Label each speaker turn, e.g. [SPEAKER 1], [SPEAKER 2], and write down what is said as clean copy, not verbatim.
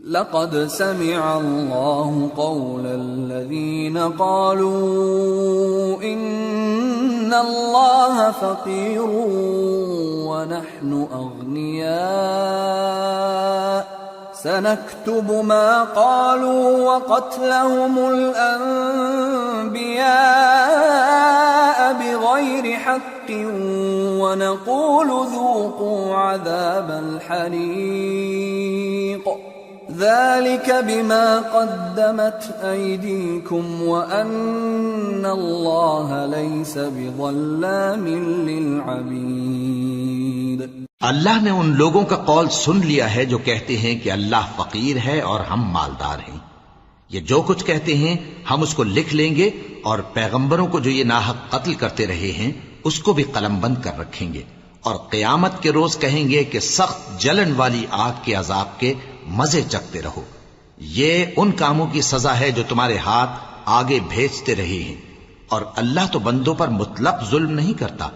[SPEAKER 1] لقد سمع الله قول الذين قالوا إن الله فقير ونحن أغنياء سنكتب ما قالوا وقتلهم الأنبياء بغير حق ونقول ذوقوا عذاب الحريق ذلك بما قدمت أيديكم وأن الله ليس بظلام للعبيد۔
[SPEAKER 2] اللہ نے ان لوگوں کا قول سن لیا ہے جو کہتے ہیں کہ اللہ فقیر ہے اور ہم مالدار ہیں۔ یہ جو کچھ کہتے ہیں ہم اس کو لکھ لیں گے اور پیغمبروں کو جو یہ ناحق قتل کرتے رہے ہیں اس کو بھی قلم بند کر رکھیں گے، اور قیامت کے روز کہیں گے کہ سخت جلن والی آگ کے عذاب کے مزے چکھتے رہو۔ یہ ان کاموں کی سزا ہے جو تمہارے ہاتھ آگے بھیجتے رہے ہیں، اور اللہ تو بندوں پر مطلق ظلم نہیں کرتا۔